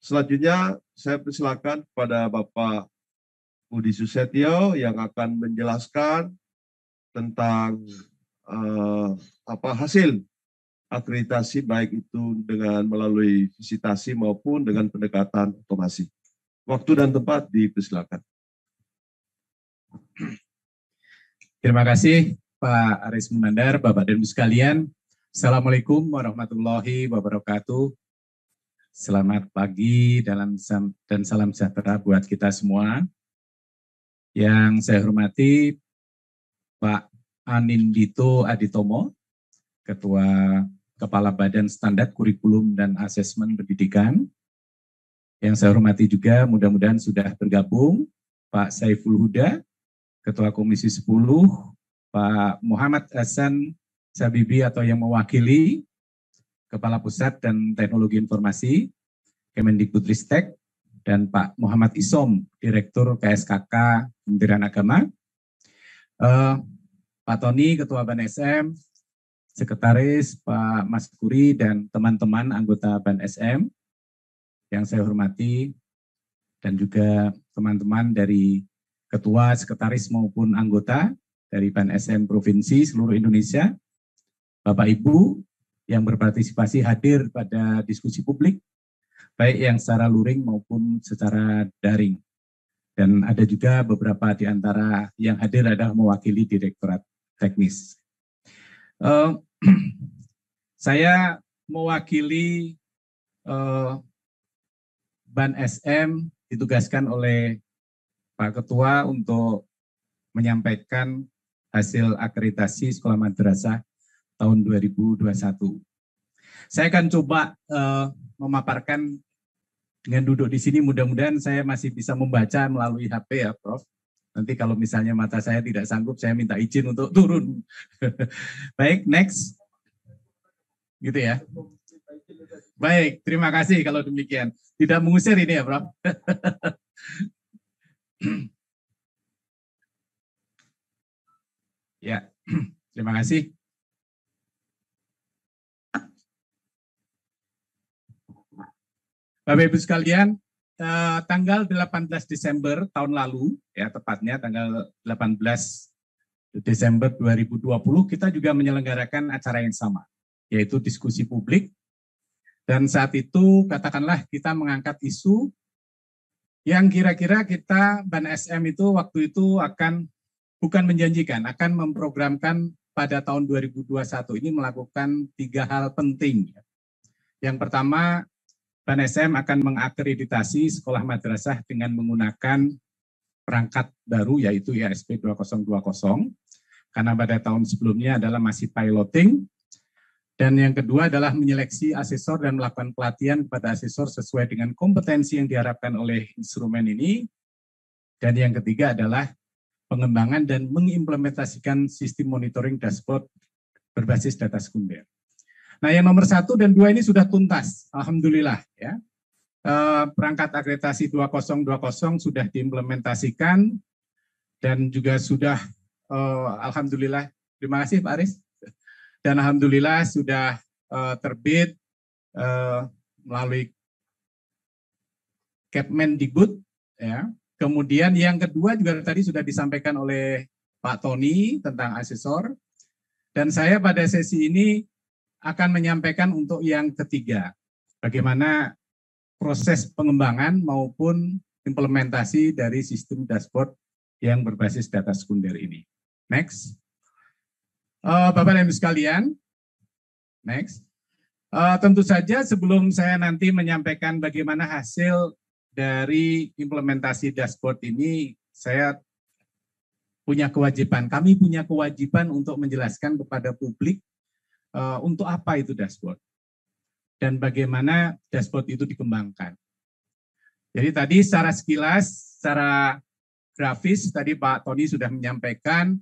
Selanjutnya saya persilakan kepada Bapak Budi Susetio yang akan menjelaskan tentang hasil akreditasi baik itu dengan melalui visitasi maupun dengan pendekatan otomasi. Waktu dan tempat dipersilakan. Terima kasih Pak Aris Munandar, Bapak dan Ibu sekalian. Assalamualaikum warahmatullahi wabarakatuh. Selamat pagi dan salam sejahtera buat kita semua. Yang saya hormati Pak Anindito Aditomo, Ketua Kepala Badan Standar Kurikulum dan Asesmen Pendidikan. Yang saya hormati juga mudah-mudahan sudah bergabung Pak Saiful Huda, Ketua Komisi 10, Pak Muhammad Hasan Sabibi atau yang mewakili Kepala Pusat dan Teknologi Informasi, Kemendikbudristek, dan Pak Muhammad Isom, Direktur KSKK Kementerian Agama, Pak Tony, Ketua Ban SM, Sekretaris Pak Mas Kuri, dan teman-teman anggota Ban SM yang saya hormati, dan juga teman-teman dari Ketua, Sekretaris maupun anggota dari Ban SM Provinsi seluruh Indonesia, Bapak Ibu yang berpartisipasi hadir pada diskusi publik, baik yang secara luring maupun secara daring. Dan ada juga beberapa di antara yang hadir adalah mewakili Direktorat Teknis. Saya mewakili Ban SM ditugaskan oleh Pak Ketua untuk menyampaikan hasil akreditasi Sekolah Madrasah tahun 2021. Saya akan coba memaparkan dengan duduk di sini, mudah-mudahan saya masih bisa membaca melalui HP ya, Prof. Nanti kalau misalnya mata saya tidak sanggup, saya minta izin untuk turun. Baik, next. Gitu ya. Baik, terima kasih kalau demikian. Tidak mengusir ini ya, Prof. Ya, terima kasih. Bapak Ibu sekalian, tanggal 18 Desember tahun lalu, ya tepatnya tanggal 18 Desember 2020, kita juga menyelenggarakan acara yang sama, yaitu diskusi publik. Dan saat itu, katakanlah kita mengangkat isu yang kira-kira kita, Ban SM itu waktu itu akan, bukan menjanjikan, akan memprogramkan pada tahun 2021 ini melakukan 3 hal penting. Yang pertama, Ban SM akan mengakreditasi sekolah madrasah dengan menggunakan perangkat baru yaitu IASP 2020, karena pada tahun sebelumnya adalah masih piloting. Dan yang kedua adalah menyeleksi asesor dan melakukan pelatihan kepada asesor sesuai dengan kompetensi yang diharapkan oleh instrumen ini. Dan yang ketiga adalah pengembangan dan mengimplementasikan sistem monitoring dashboard berbasis data sekunder. Nah, yang nomor 1 dan 2 ini sudah tuntas, alhamdulillah ya. Perangkat akreditasi 2020 sudah diimplementasikan dan juga sudah alhamdulillah, terima kasih Pak Aris. Dan alhamdulillah sudah terbit melalui Kemendikbud ya. Kemudian yang kedua juga tadi sudah disampaikan oleh Pak Tony tentang asesor. Dan saya pada sesi ini akan menyampaikan untuk yang ketiga, bagaimana proses pengembangan maupun implementasi dari sistem dashboard yang berbasis data sekunder ini. Next. Bapak dan Ibu sekalian, next. Tentu saja sebelum saya nanti menyampaikan bagaimana hasil dari implementasi dashboard ini, saya punya kewajiban, kami punya kewajiban untuk menjelaskan kepada publik untuk apa itu dashboard dan bagaimana dashboard itu dikembangkan. Jadi tadi secara sekilas, secara grafis, tadi Pak Tony sudah menyampaikan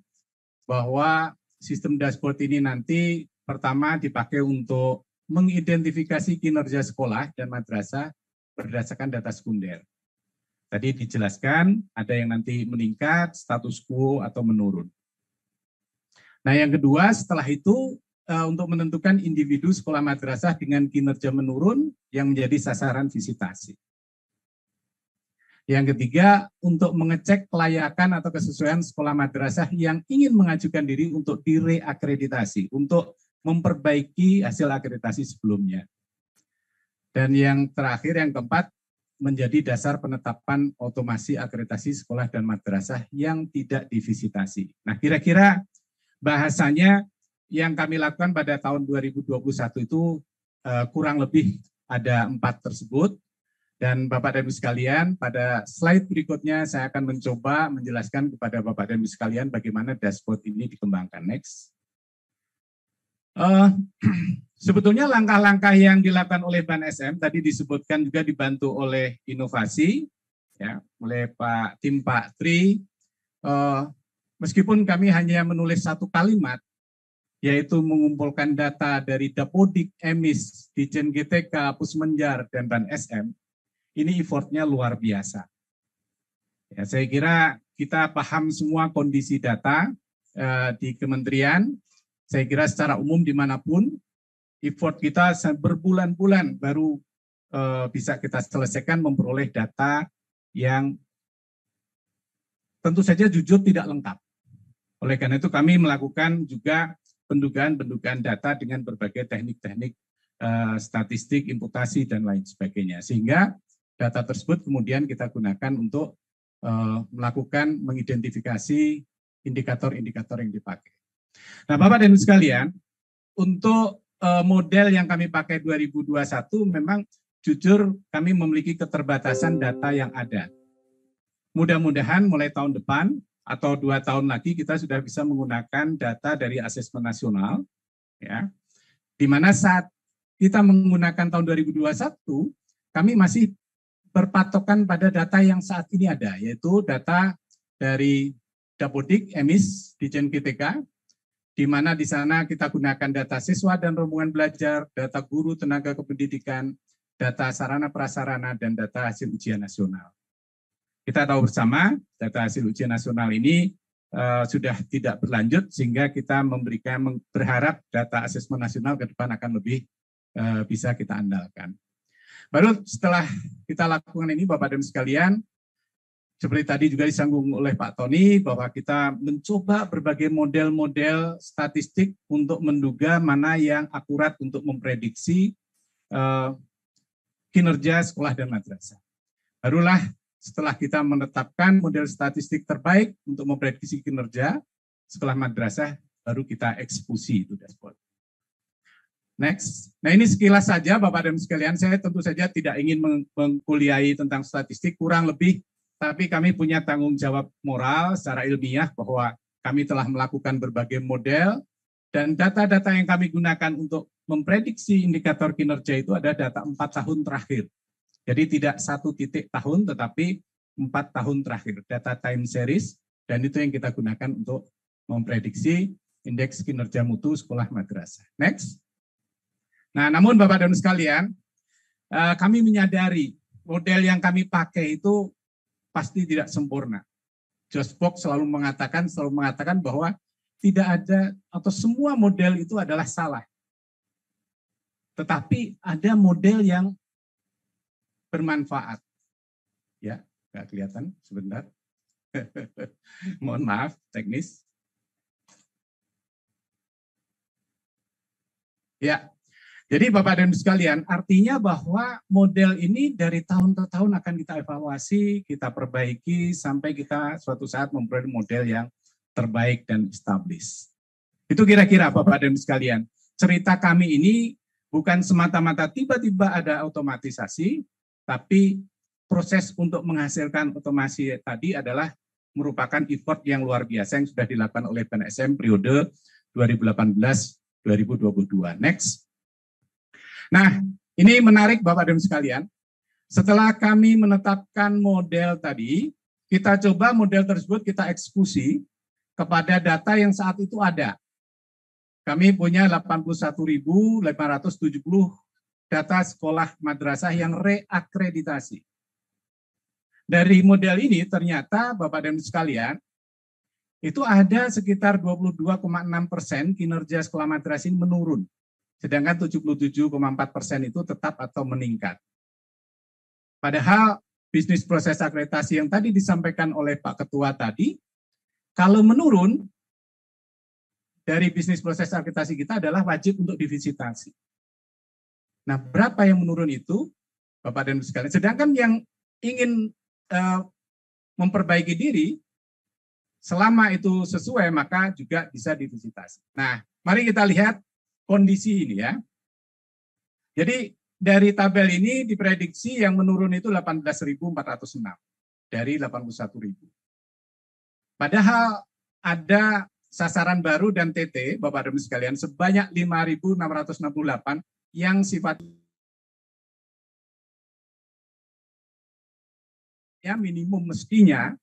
bahwa sistem dashboard ini nanti pertama dipakai untuk mengidentifikasi kinerja sekolah dan madrasah berdasarkan data sekunder. Tadi dijelaskan ada yang nanti meningkat, status quo atau menurun. Nah yang kedua setelah itu untuk menentukan individu sekolah madrasah dengan kinerja menurun yang menjadi sasaran visitasi. Yang ketiga, untuk mengecek kelayakan atau kesesuaian sekolah madrasah yang ingin mengajukan diri untuk direakreditasi, untuk memperbaiki hasil akreditasi sebelumnya. Dan yang terakhir, yang keempat, menjadi dasar penetapan otomasi akreditasi sekolah dan madrasah yang tidak divisitasi. Nah, kira-kira bahasanya yang kami lakukan pada tahun 2021 itu kurang lebih ada 4 tersebut. Dan Bapak dan Ibu sekalian, pada slide berikutnya saya akan mencoba menjelaskan kepada Bapak dan Ibu sekalian bagaimana dashboard ini dikembangkan. Next. Sebetulnya langkah-langkah yang dilakukan oleh Ban SM tadi disebutkan juga dibantu oleh inovasi, ya, oleh tim Pak Tri. Meskipun kami hanya menulis satu kalimat, yaitu mengumpulkan data dari Dapodik, Emis, Dijen GTK, Pusmenjar, dan Ban SM, ini effortnya luar biasa. Ya, saya kira kita paham semua kondisi data di kementerian. Saya kira secara umum dimanapun, effort kita berbulan-bulan baru bisa kita selesaikan memperoleh data yang tentu saja jujur tidak lengkap. Oleh karena itu kami melakukan juga pendugaan data dengan berbagai teknik-teknik statistik, imputasi, dan lain sebagainya. Sehingga data tersebut kemudian kita gunakan untuk melakukan mengidentifikasi indikator-indikator yang dipakai. Nah, Bapak dan Ibu sekalian, untuk model yang kami pakai 2021 memang jujur kami memiliki keterbatasan data yang ada. Mudah-mudahan mulai tahun depan atau 2 tahun lagi kita sudah bisa menggunakan data dari asesmen nasional, ya, di mana saat kita menggunakan tahun 2021 kami masih berpatokan pada data yang saat ini ada, yaitu data dari Dapodik, Emis, Dijen GTK, di mana di sana kita gunakan data siswa dan rombongan belajar, data guru tenaga kependidikan, data sarana prasarana, dan data hasil ujian nasional. Kita tahu bersama data hasil ujian nasional ini sudah tidak berlanjut, sehingga kita berharap data asesmen nasional ke depan akan lebih bisa kita andalkan. Baru setelah kita lakukan ini, Bapak dan Ibu sekalian, seperti tadi juga disanggung oleh Pak Tony, bahwa kita mencoba berbagai model-model statistik untuk menduga mana yang akurat untuk memprediksi kinerja sekolah dan madrasah. Barulah setelah kita menetapkan model statistik terbaik untuk memprediksi kinerja sekolah madrasah, baru kita eksekusi itu dashboard. Next. Nah, ini sekilas saja Bapak dan Ibu sekalian. Saya tentu saja tidak ingin mengkuliahi tentang statistik, kurang lebih, tapi kami punya tanggung jawab moral secara ilmiah bahwa kami telah melakukan berbagai model, dan data-data yang kami gunakan untuk memprediksi indikator kinerja itu ada data 4 tahun terakhir. Jadi tidak 1 titik tahun, tetapi 4 tahun terakhir, data time series, dan itu yang kita gunakan untuk memprediksi indeks kinerja mutu sekolah madrasah. Next. Nah, namun Bapak dan Ibu sekalian, kami menyadari model yang kami pakai itu pasti tidak sempurna. Josbox selalu mengatakan bahwa tidak ada atau semua model itu adalah salah. Tetapi ada model yang bermanfaat. Ya, nggak kelihatan sebentar. Mohon maaf, teknis. Ya. Jadi Bapak dan Ibu sekalian, artinya bahwa model ini dari tahun ke tahun akan kita evaluasi, kita perbaiki, sampai kita suatu saat memperoleh model yang terbaik dan established. Itu kira-kira Bapak dan Ibu sekalian. Cerita kami ini bukan semata-mata tiba-tiba ada otomatisasi, tapi proses untuk menghasilkan otomasi tadi adalah merupakan effort yang luar biasa yang sudah dilakukan oleh Ban SM periode 2018-2022. Next. Nah, ini menarik Bapak dan Ibu sekalian. Setelah kami menetapkan model tadi, kita coba model tersebut kita eksekusi kepada data yang saat itu ada. Kami punya 81.570 data sekolah madrasah yang reakreditasi. Dari model ini ternyata Bapak dan Ibu sekalian, itu ada sekitar 22,6% kinerja sekolah madrasah ini menurun. Sedangkan 77,4% itu tetap atau meningkat. Padahal bisnis proses akreditasi yang tadi disampaikan oleh Pak Ketua tadi, kalau menurun dari bisnis proses akreditasi kita adalah wajib untuk divisitasi. Nah, berapa yang menurun itu, Bapak dan Ibu sekalian? Sedangkan yang ingin memperbaiki diri, selama itu sesuai, maka juga bisa divisitasi. Nah, mari kita lihat kondisi ini ya. Jadi, dari tabel ini diprediksi yang menurun itu 18.406 dari 81.000. Padahal ada sasaran baru dan TT, Bapak dan Ibu sekalian, sebanyak 5.668 yang sifatnya minimum mestinya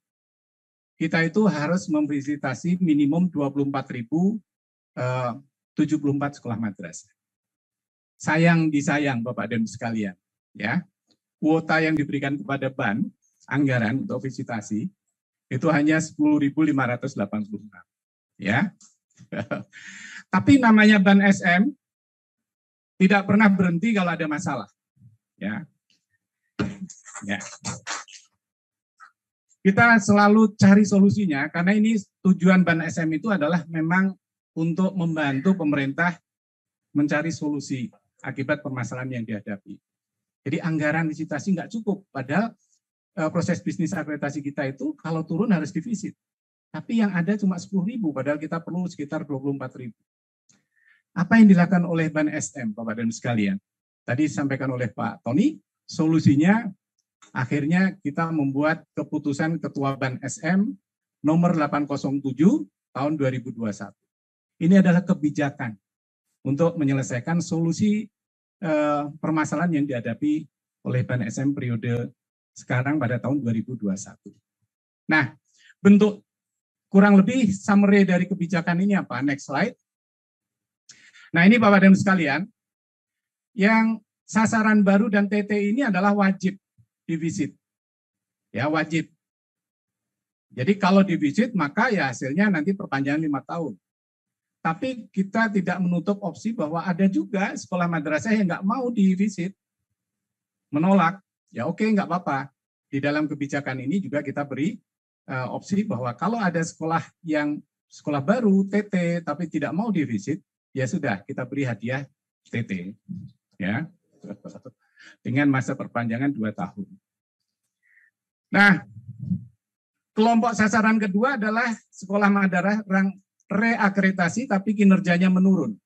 kita itu harus memvisitasi minimum 24.074 sekolah madrasah. Sayang disayang Bapak dan Ibu sekalian, ya. Kuota yang diberikan kepada BAN anggaran untuk visitasi itu hanya 10.586, ya. Tapi namanya BAN SM tidak pernah berhenti kalau ada masalah, ya. Ya. Kita selalu cari solusinya karena ini tujuan BAN SM itu adalah memang untuk membantu pemerintah mencari solusi akibat permasalahan yang dihadapi. Jadi anggaran visitasi nggak cukup, padahal proses bisnis akreditasi kita itu kalau turun harus divisit. Tapi yang ada cuma 10.000, padahal kita perlu sekitar 24.000. Apa yang dilakukan oleh BAN SM, Bapak dan Ibu sekalian? Tadi disampaikan oleh Pak Tony, solusinya akhirnya kita membuat keputusan Ketua BAN SM nomor 807 tahun 2021. Ini adalah kebijakan untuk menyelesaikan solusi permasalahan yang dihadapi oleh BAN SM periode sekarang pada tahun 2021. Nah, bentuk kurang lebih summary dari kebijakan ini apa? Next slide. Nah, ini Bapak dan Ibu sekalian, yang sasaran baru dan TT ini adalah wajib divisit. Ya, wajib. Jadi kalau divisit, maka ya hasilnya nanti perpanjangan 5 tahun. Tapi kita tidak menutup opsi bahwa ada juga sekolah madrasah yang nggak mau divisit, menolak. Ya oke, nggak apa-apa. Di dalam kebijakan ini juga kita beri opsi bahwa kalau ada sekolah yang sekolah baru, TT, tapi tidak mau divisit, ya sudah, kita beri hadiah TT. Ya, dengan masa perpanjangan 2 tahun. Nah, kelompok sasaran kedua adalah sekolah madrasah reakreditasi tapi kinerjanya menurun.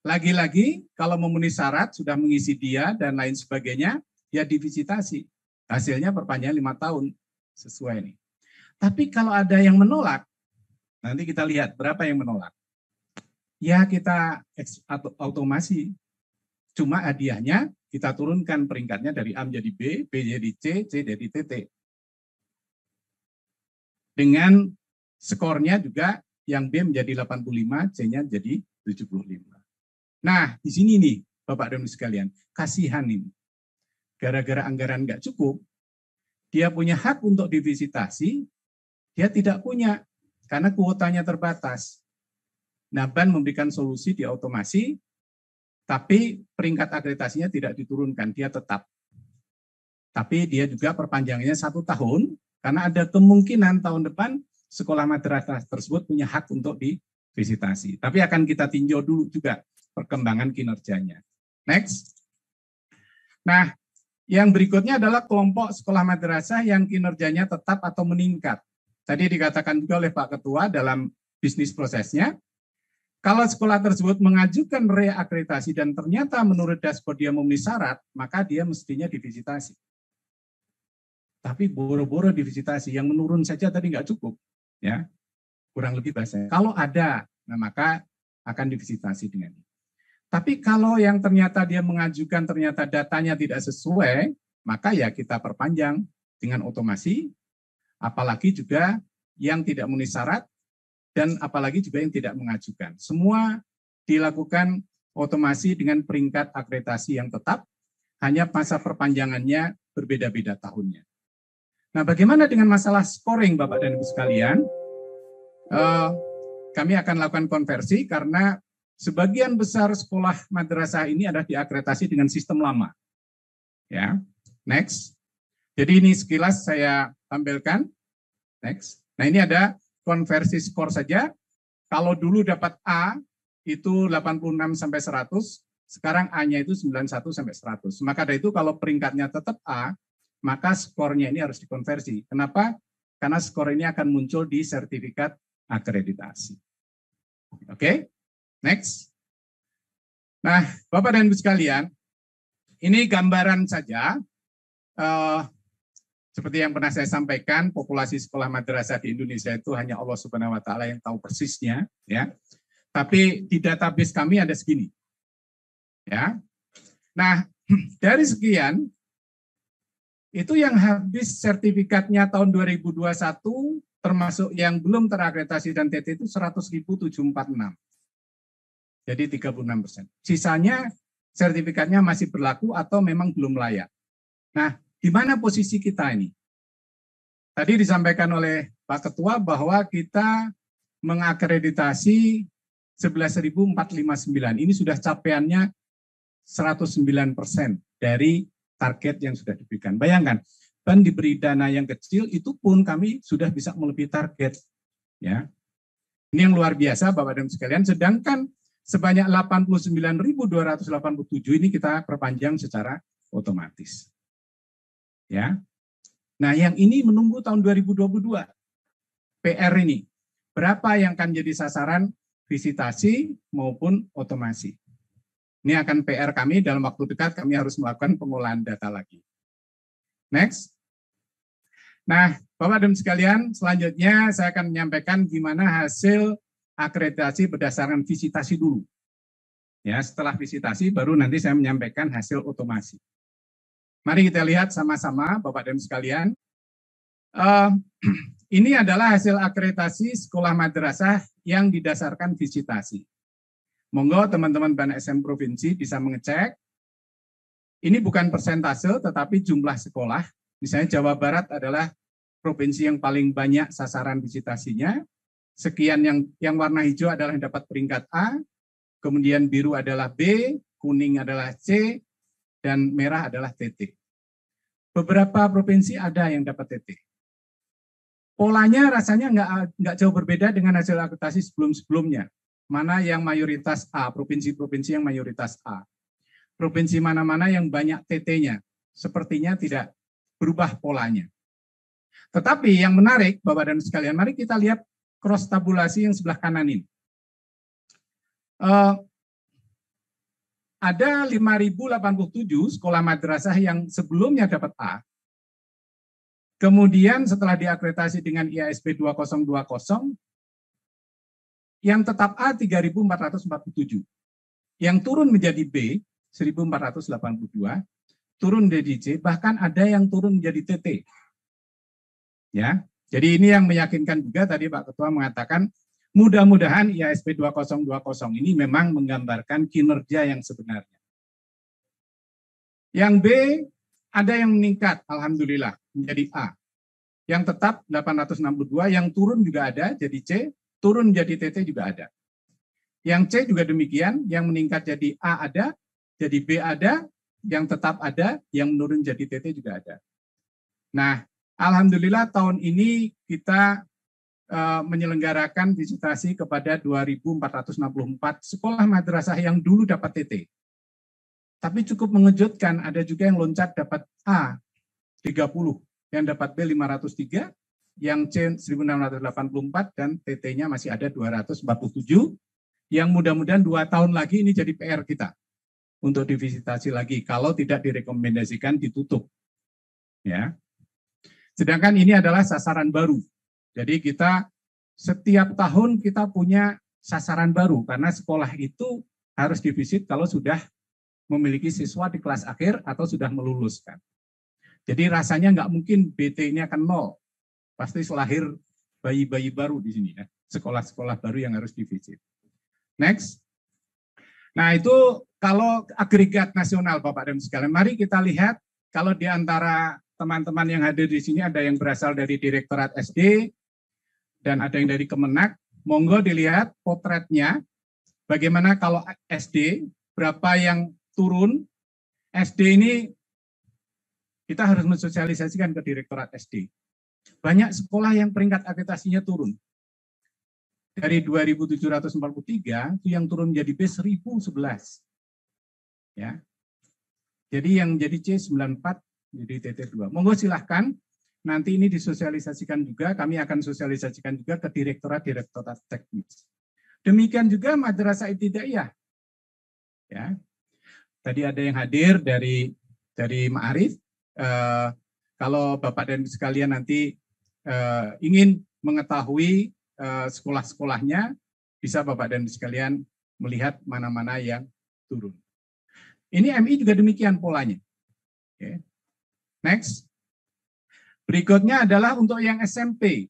Lagi-lagi kalau memenuhi syarat, sudah mengisi dia dan lain sebagainya, ya divisitasi. Hasilnya perpanjangan 5 tahun sesuai nih. Tapi kalau ada yang menolak, nanti kita lihat berapa yang menolak. Ya kita automasi. Cuma hadiahnya kita turunkan peringkatnya dari A menjadi B, B jadi C, C jadi TT. Dengan skornya juga yang B menjadi 85, C-nya jadi 75. Nah, di sini nih, Bapak dan Ibu sekalian, kasihan ini. Gara-gara anggaran nggak cukup, dia punya hak untuk divisitasi, dia tidak punya, karena kuotanya terbatas. Nah, BAN memberikan solusi di otomasi, tapi peringkat akreditasinya tidak diturunkan, dia tetap. Tapi dia juga perpanjangannya 1 tahun, karena ada kemungkinan tahun depan sekolah madrasah tersebut punya hak untuk divisitasi. Tapi akan kita tinjau dulu juga perkembangan kinerjanya. Next. Nah, yang berikutnya adalah kelompok sekolah madrasah yang kinerjanya tetap atau meningkat. Tadi dikatakan juga oleh Pak Ketua dalam bisnis prosesnya, kalau sekolah tersebut mengajukan reakreditasi dan ternyata menurut dashboard dia memenuhi syarat, maka dia mestinya divisitasi. Tapi boro-boro divisitasi, yang menurun saja tadi nggak cukup. Ya, kurang lebih bahasanya. Kalau ada, nah maka akan divisitasi dengan ini. Tapi kalau yang ternyata dia mengajukan ternyata datanya tidak sesuai, maka ya kita perpanjang dengan otomasi, apalagi juga yang tidak memenuhi syarat, dan apalagi juga yang tidak mengajukan. Semua dilakukan otomasi dengan peringkat akreditasi yang tetap, hanya masa perpanjangannya berbeda-beda tahunnya. Nah, bagaimana dengan masalah scoring, Bapak dan Ibu sekalian? Kami akan lakukan konversi karena sebagian besar sekolah madrasah ini adalah diakreditasi dengan sistem lama. Ya, next. Jadi ini sekilas saya tampilkan. Next. Nah ini ada konversi skor saja. Kalau dulu dapat A itu 86 sampai 100, sekarang A-nya itu 91 sampai 100. Maka dari itu kalau peringkatnya tetap A, maka skornya ini harus dikonversi. Kenapa? Karena skor ini akan muncul di sertifikat akreditasi. Oke, next. Nah, Bapak dan Ibu sekalian, ini gambaran saja. Seperti yang pernah saya sampaikan, populasi sekolah madrasah di Indonesia itu hanya Allah Subhanahu wa taala yang tahu persisnya, ya. Tapi di database kami ada segini. Ya. Nah, dari sekian itu yang habis sertifikatnya tahun 2021 termasuk yang belum terakreditasi dan TT itu 100.746. Jadi 36%. Sisanya sertifikatnya masih berlaku atau memang belum layak. Nah, di mana posisi kita ini? Tadi disampaikan oleh Pak Ketua bahwa kita mengakreditasi 11.459. Ini sudah capaiannya 109% dari target yang sudah diberikan. Bayangkan, kan diberi dana yang kecil, itu pun kami sudah bisa melebihi target. Ya, ini yang luar biasa, Bapak dan sekalian. Sedangkan sebanyak 89.287 ini kita perpanjang secara otomatis. Ya, nah yang ini menunggu tahun 2022. PR ini, berapa yang akan jadi sasaran visitasi maupun otomasi. Ini akan PR kami dalam waktu dekat, kami harus melakukan pengolahan data lagi. Next. Nah, Bapak dan sekalian, selanjutnya saya akan menyampaikan gimana hasil akreditasi berdasarkan visitasi dulu. Ya, setelah visitasi baru nanti saya menyampaikan hasil otomasi. Mari kita lihat sama-sama, Bapak dan sekalian. Ini adalah hasil akreditasi sekolah madrasah yang didasarkan visitasi. Monggo teman-teman BANSM Provinsi bisa mengecek. Ini bukan persentase, tetapi jumlah sekolah. Misalnya Jawa Barat adalah provinsi yang paling banyak sasaran visitasinya. Sekian yang warna hijau adalah yang dapat peringkat A, kemudian biru adalah B, kuning adalah C, dan merah adalah TT. Beberapa provinsi ada yang dapat TT. Polanya rasanya nggak jauh berbeda dengan hasil akreditasi sebelum-sebelumnya. Mana yang mayoritas A, provinsi-provinsi yang mayoritas A. Provinsi mana-mana yang banyak TT-nya, sepertinya tidak berubah polanya. Tetapi yang menarik, Bapak dan sekalian, mari kita lihat cross tabulasi yang sebelah kanan ini. Ada 5.087 sekolah madrasah yang sebelumnya dapat A. Kemudian setelah diakreditasi dengan IASB 2020, yang tetap A 3.447. Yang turun menjadi B 1.482, turun menjadi C, bahkan ada yang turun menjadi TT. Ya, jadi ini yang meyakinkan juga tadi Pak Ketua mengatakan mudah-mudahan IASB 2020 ini memang menggambarkan kinerja yang sebenarnya. Yang B, ada yang meningkat, alhamdulillah, menjadi A. Yang tetap 862, yang turun juga ada, jadi C, turun jadi TT juga ada. Yang C juga demikian, yang meningkat jadi A ada, jadi B ada, yang tetap ada, yang menurun jadi TT juga ada. Nah, alhamdulillah tahun ini kita menyelenggarakan visitasi kepada 2.464 sekolah madrasah yang dulu dapat TT. Tapi cukup mengejutkan, ada juga yang loncat dapat A 30, yang dapat B 503, yang C 1.684, dan TT-nya masih ada 247, yang mudah-mudahan 2 tahun lagi ini jadi PR kita untuk divisitasi lagi, kalau tidak direkomendasikan ditutup. Ya. Sedangkan ini adalah sasaran baru. Jadi kita setiap tahun kita punya sasaran baru, karena sekolah itu harus divisit kalau sudah memiliki siswa di kelas akhir atau sudah meluluskan. Jadi rasanya nggak mungkin BT ini akan 0. Pasti lahir bayi-bayi baru di sini, ya. Sekolah-sekolah baru yang harus divisit. Next. Nah itu kalau agregat nasional Bapak dan sekalian, mari kita lihat kalau di antara teman-teman yang hadir di sini ada yang berasal dari Direktorat SD dan ada yang dari Kemenak. Monggo dilihat potretnya. Bagaimana kalau SD, berapa yang turun? SD ini kita harus mensosialisasikan ke Direktorat SD. Banyak sekolah yang peringkat akreditasinya turun. Dari 2.743 itu yang turun menjadi B 1.011. Ya. Jadi yang jadi C94 jadi TT2. Monggo silahkan nanti ini disosialisasikan juga, kami akan sosialisasikan juga ke Direktorat Teknis. Demikian juga Madrasah Ibtidaiyah. Ya. Tadi ada yang hadir dari Ma'arif. Kalau Bapak dan sekalian nanti ingin mengetahui sekolah-sekolahnya, bisa Bapak dan sekalian melihat mana-mana yang turun. Ini MI juga demikian polanya. Okay. Next. Berikutnya adalah untuk yang SMP.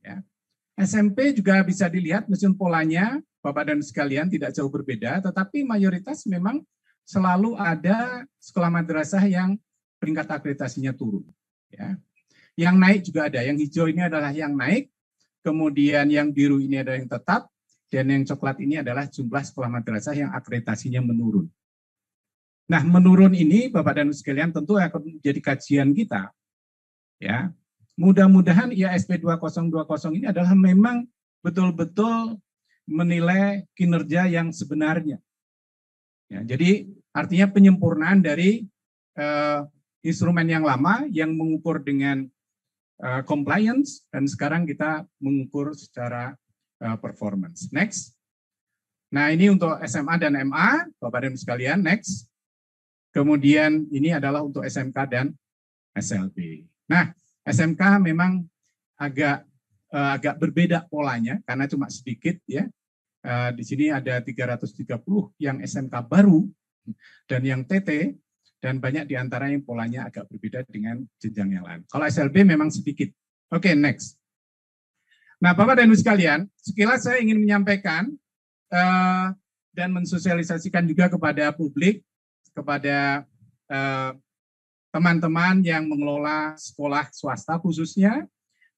Ya. SMP juga bisa dilihat mesin polanya, Bapak dan sekalian tidak jauh berbeda, tetapi mayoritas memang selalu ada sekolah madrasah yang peringkat akreditasinya turun. Ya. Yang naik juga ada, yang hijau ini adalah yang naik, kemudian yang biru ini adalah yang tetap, dan yang coklat ini adalah jumlah sekolah madrasah yang akreditasinya menurun. Nah, menurun ini Bapak dan sekalian tentu akan menjadi kajian kita. Ya. Mudah-mudahan IASP 2020 ini adalah memang betul-betul menilai kinerja yang sebenarnya. Ya, jadi artinya penyempurnaan dari instrumen yang lama yang mengukur dengan compliance, dan sekarang kita mengukur secara performance. Next. Nah, ini untuk SMA dan MA, Bapak dan sekalian, next. Kemudian ini adalah untuk SMK dan SLB. Nah, SMK memang agak berbeda polanya karena cuma sedikit ya. Di sini ada 330 yang SMK baru dan yang TT, dan banyak diantara yang polanya agak berbeda dengan jenjang yang lain. Kalau SLB memang sedikit. Oke, next. Nah, Bapak dan Ibu sekalian, sekilas saya ingin menyampaikan dan mensosialisasikan juga kepada publik, kepada teman-teman yang mengelola sekolah swasta khususnya,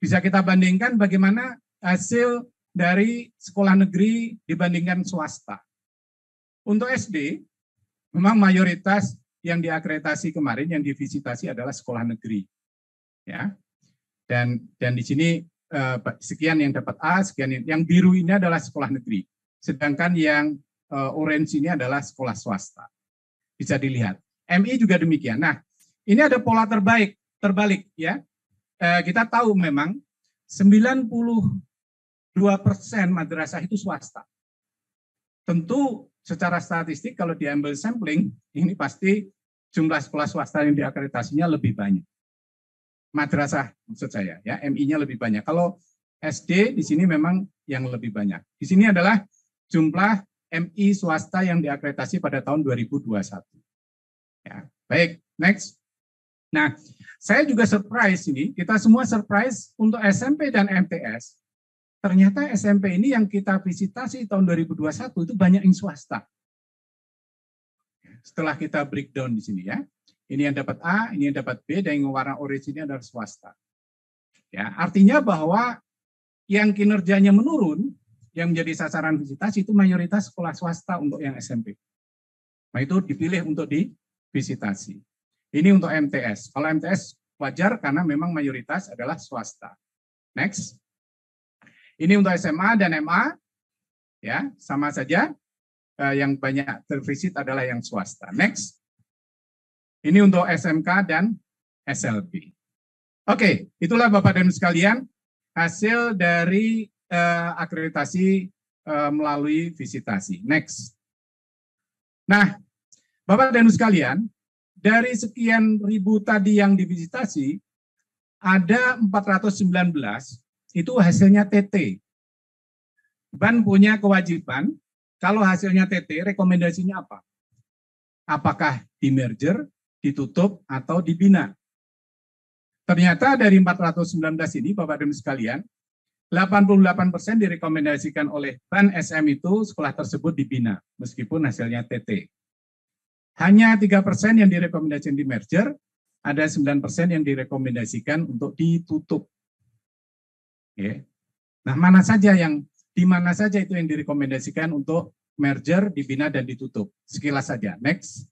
bisa kita bandingkan bagaimana hasil dari sekolah negeri dibandingkan swasta. Untuk SD, memang mayoritas yang diakreditasi kemarin, yang divisitasi adalah sekolah negeri. Ya. Dan di sini sekian yang dapat A, sekian yang biru ini adalah sekolah negeri. Sedangkan yang orange ini adalah sekolah swasta. Bisa dilihat. MI juga demikian. Nah, ini ada pola terbalik ya. Kita tahu memang 92% madrasah itu swasta. Tentu secara statistik kalau diambil sampling, ini pasti jumlah sekolah swasta yang diakreditasinya lebih banyak. Madrasah maksud saya ya, MI-nya lebih banyak. Kalau SD di sini memang yang lebih banyak. Di sini adalah jumlah MI swasta yang diakreditasi pada tahun 2021. Ya, baik, next. Nah, saya juga surprise ini, kita semua surprise untuk SMP dan MTS. Ternyata SMP ini yang kita visitasi tahun 2021 itu banyak yang swasta. Setelah kita breakdown di sini ya. Ini yang dapat A, ini yang dapat B, dan yang warna orange ini adalah swasta. Ya, artinya bahwa yang kinerjanya menurun, yang menjadi sasaran visitasi itu mayoritas sekolah swasta untuk yang SMP. Nah, itu dipilih untuk divisitasi. Ini untuk MTS. Kalau MTS wajar karena memang mayoritas adalah swasta. Next. Ini untuk SMA dan MA. Ya, sama saja. Yang banyak tervisit adalah yang swasta. Next. Ini untuk SMK dan SLB. Oke, itulah Bapak dan Ibu sekalian hasil dari akreditasi melalui visitasi. Next. Nah, Bapak dan Ibu sekalian, dari sekian ribu tadi yang divisitasi, ada 419 itu hasilnya TT. BAN punya kewajiban, kalau hasilnya TT, rekomendasinya apa? Apakah di merger, ditutup, atau dibina? Ternyata dari 419 ini, Bapak dan Ibu sekalian, 88% direkomendasikan oleh BAN SM itu sekolah tersebut dibina, meskipun hasilnya TT. Hanya 3% yang direkomendasikan di merger, ada 9% yang direkomendasikan untuk ditutup. Oke. Nah, di mana saja itu yang direkomendasikan untuk merger, dibina, dan ditutup? Sekilas saja. Next.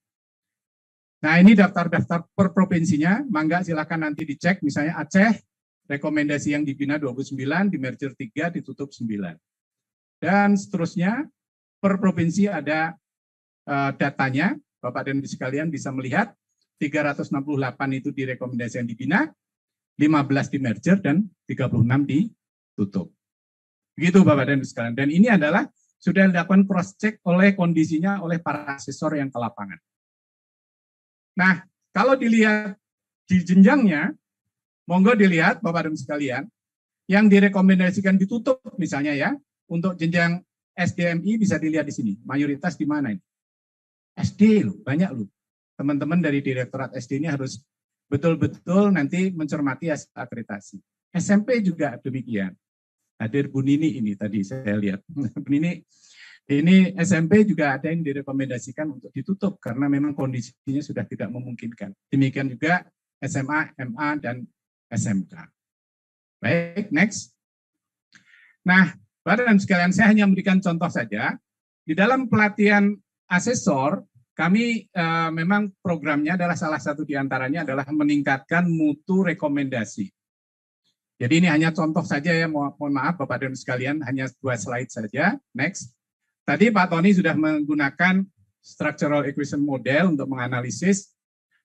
Nah, ini daftar-daftar per provinsinya, mangga silakan nanti dicek, misalnya Aceh, rekomendasi yang dibina 29, di merger 3, ditutup 9. Dan seterusnya, per provinsi ada datanya, Bapak dan Ibu sekalian bisa melihat, 368 itu di rekomendasi yang dibina, 15 di merger, dan 36 ditutup. Begitu Bapak dan Ibu sekalian. Dan ini adalah sudah dilakukan cross-check oleh kondisinya oleh para asesor yang ke lapangan. Nah, kalau dilihat di jenjangnya, monggo dilihat Bapak dan Ibu sekalian, yang direkomendasikan ditutup misalnya ya, untuk jenjang SDMI bisa dilihat di sini. Mayoritas di mana ini? SD loh, banyak loh. Teman-teman dari Direktorat SD ini harus betul-betul nanti mencermati hasil akreditasi. SMP juga demikian. Hadir Bu Nini ini tadi saya lihat. Bu Nini, ini SMP juga ada yang direkomendasikan untuk ditutup karena memang kondisinya sudah tidak memungkinkan. Demikian juga SMA, MA, dan SMK. Baik, next. Nah, Bapak dan sekalian, saya hanya memberikan contoh saja. Di dalam pelatihan asesor, kami memang programnya adalah salah satu di antaranya adalah meningkatkan mutu rekomendasi. Jadi ini hanya contoh saja ya, mohon maaf Bapak dan sekalian, hanya 2 slide saja. Next. Tadi Pak Tony sudah menggunakan structural equation model untuk menganalisis,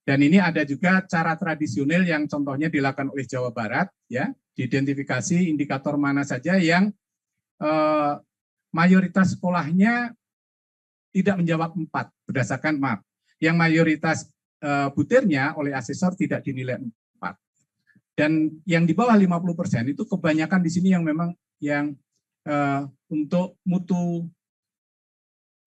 dan ini ada juga cara tradisional yang contohnya dilakukan oleh Jawa Barat, ya, diidentifikasi indikator mana saja yang mayoritas sekolahnya tidak menjawab 4 berdasarkan yang mayoritas butirnya oleh asesor tidak dinilai 4. Dan yang di bawah 50% itu kebanyakan di sini yang memang yang untuk mutu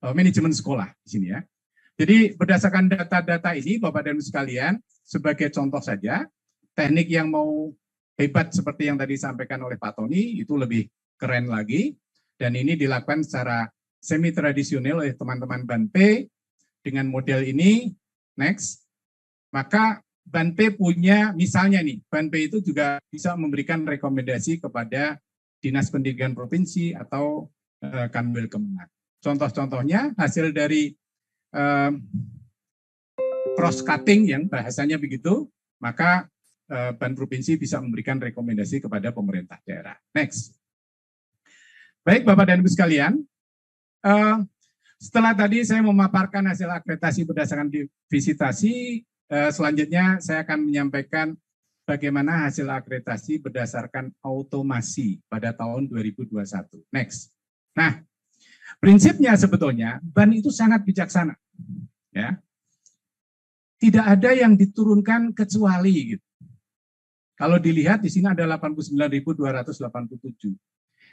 manajemen sekolah di sini ya. Jadi berdasarkan data-data ini Bapak dan Ibu sekalian, sebagai contoh saja, teknik yang mau hebat seperti yang tadi disampaikan oleh Pak Tony itu lebih keren lagi, dan ini dilakukan secara semi tradisional oleh teman-teman BAN-P dengan model ini. Next. Maka BAN-P punya misalnya nih, BAN-P itu juga bisa memberikan rekomendasi kepada Dinas Pendidikan Provinsi atau Kanwil Kemenag. Contoh-contohnya hasil dari cross-cutting yang bahasanya begitu, maka BAN Provinsi bisa memberikan rekomendasi kepada pemerintah daerah. Next. Baik Bapak dan Ibu sekalian, setelah tadi saya memaparkan hasil akreditasi berdasarkan visitasi, selanjutnya saya akan menyampaikan bagaimana hasil akreditasi berdasarkan automasi pada tahun 2021. Next. Nah, prinsipnya sebetulnya BAN itu sangat bijaksana, ya. Tidak ada yang diturunkan kecuali gitu. Kalau dilihat di sini ada 89.287.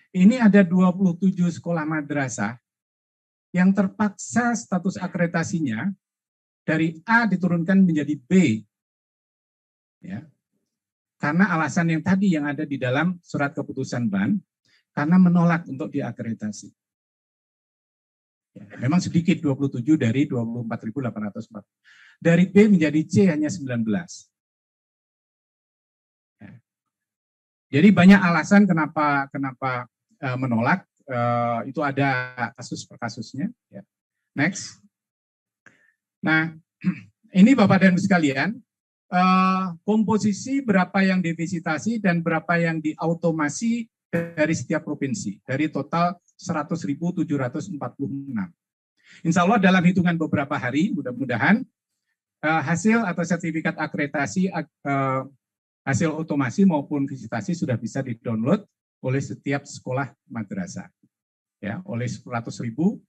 Ini ada 27 sekolah madrasah yang terpaksa status akreditasinya dari A diturunkan menjadi B, ya. Karena alasan yang tadi yang ada di dalam surat keputusan BAN, karena menolak untuk diakreditasi. Ya, memang sedikit 27 dari 24.804. Dari B menjadi C hanya 19. Ya. Jadi banyak alasan kenapa menolak. Itu ada kasus per kasusnya. Ya. Next. Nah, ini Bapak dan Ibu sekalian, komposisi berapa yang divisitasi dan berapa yang diautomasi dari setiap provinsi, dari total 100.746. Insya Allah dalam hitungan beberapa hari, mudah-mudahan hasil atau sertifikat akreditasi, hasil otomasi maupun visitasi sudah bisa di-download oleh setiap sekolah madrasah, ya, oleh 100.746.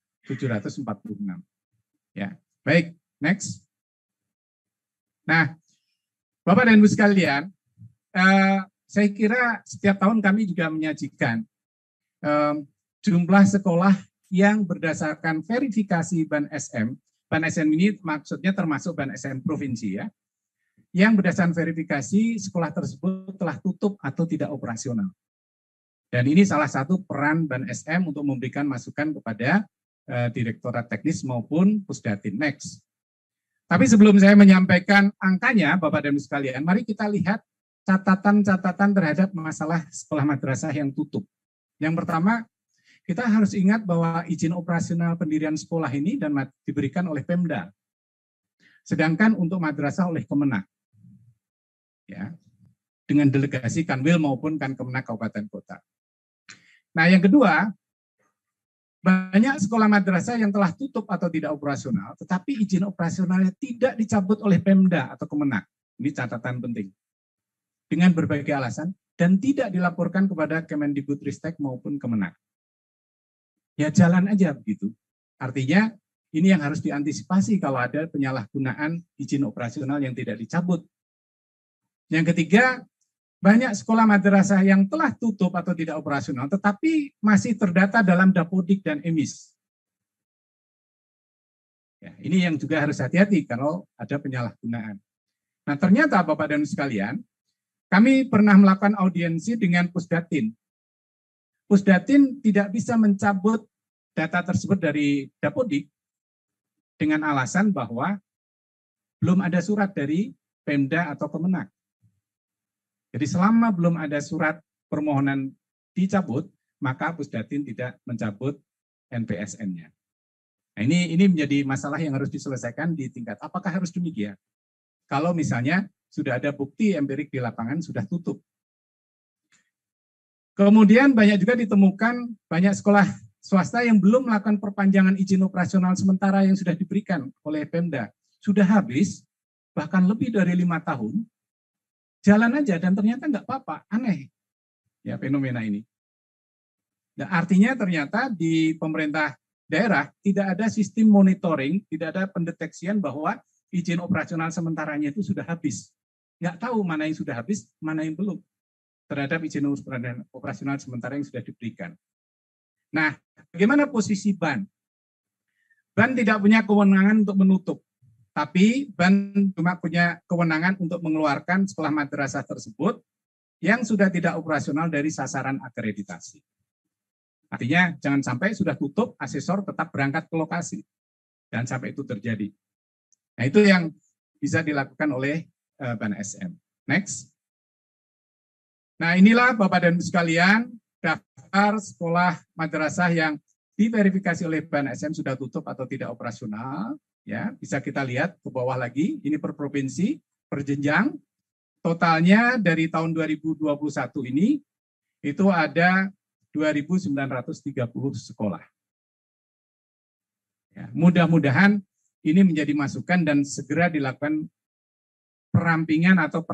Ya, baik, next. Nah, Bapak dan Ibu sekalian, saya kira setiap tahun kami juga menyajikan jumlah sekolah yang berdasarkan verifikasi BAN SM. BAN SM ini maksudnya termasuk BAN SM provinsi ya. Yang berdasarkan verifikasi sekolah tersebut telah tutup atau tidak operasional. Dan ini salah satu peran BAN SM untuk memberikan masukan kepada Direktorat Teknis maupun Pusdatin. Next. Tapi sebelum saya menyampaikan angkanya, Bapak dan Ibu sekalian, mari kita lihat catatan-catatan terhadap masalah sekolah madrasah yang tutup. Yang pertama, kita harus ingat bahwa izin operasional pendirian sekolah ini dan diberikan oleh Pemda. Sedangkan untuk madrasah oleh Kemenak, ya, dengan delegasi Kanwil maupun Kemenak Kabupaten Kota. Nah, yang kedua, banyak sekolah madrasah yang telah tutup atau tidak operasional, tetapi izin operasionalnya tidak dicabut oleh Pemda atau Kemenak. Ini catatan penting. Dengan berbagai alasan, dan tidak dilaporkan kepada Kemendikbudristek maupun Kemenak. Ya jalan aja begitu. Artinya, ini yang harus diantisipasi kalau ada penyalahgunaan izin operasional yang tidak dicabut. Yang ketiga, banyak sekolah madrasah yang telah tutup atau tidak operasional, tetapi masih terdata dalam Dapodik dan EMIS. Ya, ini yang juga harus hati-hati kalau ada penyalahgunaan. Nah, ternyata Bapak dan Ibu sekalian, kami pernah melakukan audiensi dengan Pusdatin. Pusdatin tidak bisa mencabut data tersebut dari Dapodik dengan alasan bahwa belum ada surat dari Pemda atau Kemenak. Jadi selama belum ada surat permohonan dicabut, maka Pusdatin tidak mencabut NPSN-nya. Nah, ini menjadi masalah yang harus diselesaikan di tingkat apakah harus demikian? Kalau misalnya sudah ada bukti empirik di lapangan sudah tutup. Kemudian banyak juga ditemukan banyak sekolah swasta yang belum melakukan perpanjangan izin operasional sementara yang sudah diberikan oleh Pemda. Sudah habis, bahkan lebih dari 5 tahun, jalan aja dan ternyata nggak apa-apa, aneh ya fenomena ini. Nah, artinya ternyata di pemerintah daerah tidak ada sistem monitoring, tidak ada pendeteksian bahwa izin operasional sementaranya itu sudah habis. Nggak tahu mana yang sudah habis, mana yang belum terhadap izin operasional sementara yang sudah diberikan. Nah, bagaimana posisi BAN? BAN tidak punya kewenangan untuk menutup, tapi BAN cuma punya kewenangan untuk mengeluarkan sekolah madrasah tersebut yang sudah tidak operasional dari sasaran akreditasi. Artinya jangan sampai sudah tutup, asesor tetap berangkat ke lokasi. Jangan sampai itu terjadi. Nah, itu yang bisa dilakukan oleh BAN SM. Next. Nah, inilah Bapak dan Ibu sekalian, daftar sekolah madrasah yang diverifikasi oleh BAN SM sudah tutup atau tidak operasional. Ya, bisa kita lihat ke bawah lagi, ini per provinsi, per jenjang. Totalnya dari tahun 2021 ini, itu ada 2.930 sekolah. Ya, mudah-mudahan ini menjadi masukan dan segera dilakukan perampingan atau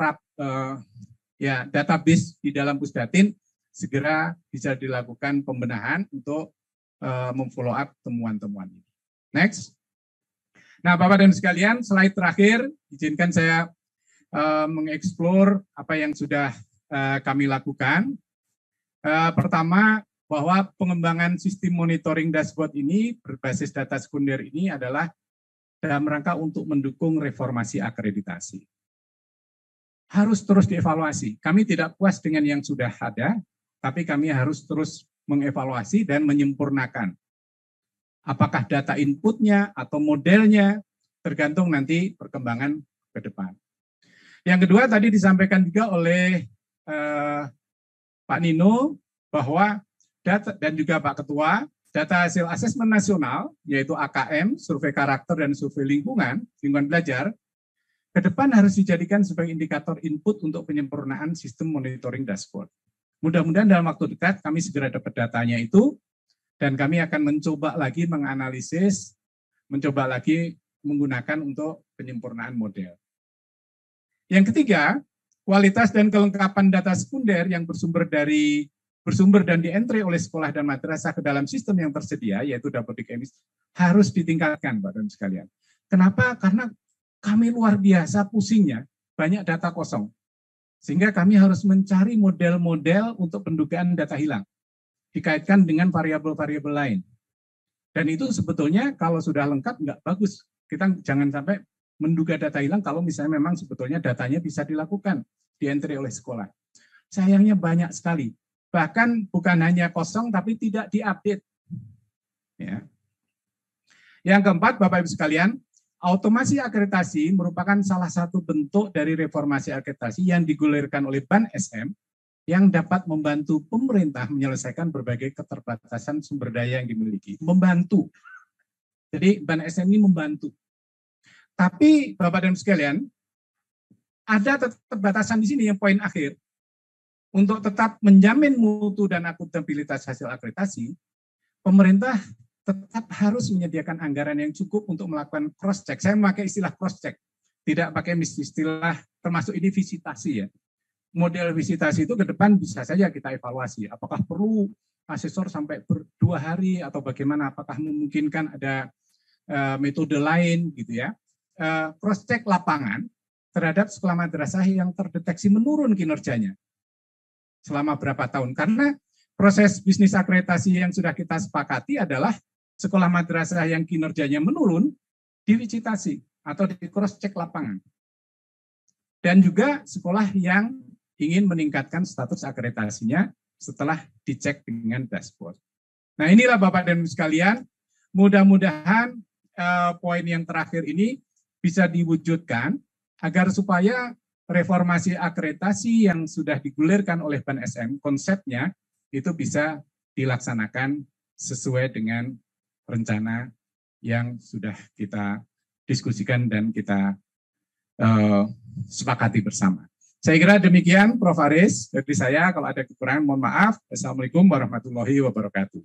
database di dalam Pusdatin segera bisa dilakukan pembenahan untuk memfollow up temuan-temuan ini. Next. Nah, Bapak dan sekalian, slide terakhir, izinkan saya mengeksplor apa yang sudah kami lakukan. Pertama, bahwa pengembangan sistem monitoring dashboard ini berbasis data sekunder ini adalah dalam rangka untuk mendukung reformasi akreditasi. Harus terus dievaluasi. Kami tidak puas dengan yang sudah ada, tapi kami harus terus mengevaluasi dan menyempurnakan. Apakah data inputnya atau modelnya, tergantung nanti perkembangan ke depan. Yang kedua tadi disampaikan juga oleh Pak Nino, bahwa data dan juga Pak Ketua, data hasil asesmen nasional, yaitu AKM, survei karakter dan survei lingkungan belajar, ke depan harus dijadikan sebagai indikator input untuk penyempurnaan sistem monitoring dashboard. Mudah-mudahan dalam waktu dekat kami segera dapat datanya itu, dan kami akan mencoba lagi menganalisis, mencoba lagi menggunakan untuk penyempurnaan model. Yang ketiga, kualitas dan kelengkapan data sekunder yang bersumber dan di-entry oleh sekolah dan madrasah ke dalam sistem yang tersedia, yaitu Dapodik EMIS, harus ditingkatkan, Bapak dan sekalian. Kenapa? Karena kami luar biasa pusingnya, banyak data kosong. Sehingga kami harus mencari model-model untuk pendugaan data hilang, dikaitkan dengan variabel-variabel lain. Dan itu sebetulnya kalau sudah lengkap nggak bagus. Kita jangan sampai menduga data hilang kalau misalnya memang sebetulnya datanya bisa dilakukan, di-entry oleh sekolah. Sayangnya banyak sekali. Bahkan bukan hanya kosong, tapi tidak diupdate. Ya. Yang keempat, Bapak Ibu sekalian, otomasi akreditasi merupakan salah satu bentuk dari reformasi akreditasi yang digulirkan oleh BAN SM yang dapat membantu pemerintah menyelesaikan berbagai keterbatasan sumber daya yang dimiliki. Membantu. Jadi BAN SM ini membantu. Tapi Bapak dan Ibu sekalian, ada tetap batasan di sini yang poin akhir. Untuk tetap menjamin mutu dan akuntabilitas hasil akreditasi, pemerintah tetap harus menyediakan anggaran yang cukup untuk melakukan cross check. Saya memakai istilah cross check, tidak pakai istilah termasuk ini visitasi ya. Model visitasi itu ke depan bisa saja kita evaluasi. Apakah perlu asesor sampai 2 hari atau bagaimana? Apakah memungkinkan ada metode lain gitu ya? Cross check lapangan terhadap sekolah madrasah yang terdeteksi menurun kinerjanya selama berapa tahun. Karena proses bisnis akreditasi yang sudah kita sepakati adalah sekolah madrasah yang kinerjanya menurun divisitasi atau di cross check lapangan. Dan juga sekolah yang ingin meningkatkan status akreditasinya setelah dicek dengan dashboard. Nah, inilah Bapak dan Ibu sekalian, mudah-mudahan poin yang terakhir ini bisa diwujudkan agar supaya reformasi akreditasi yang sudah digulirkan oleh BAN-SM, konsepnya itu bisa dilaksanakan sesuai dengan rencana yang sudah kita diskusikan dan kita sepakati bersama. Saya kira demikian, Prof. Aris, dari saya. Kalau ada kekurangan, mohon maaf. Assalamualaikum warahmatullahi wabarakatuh.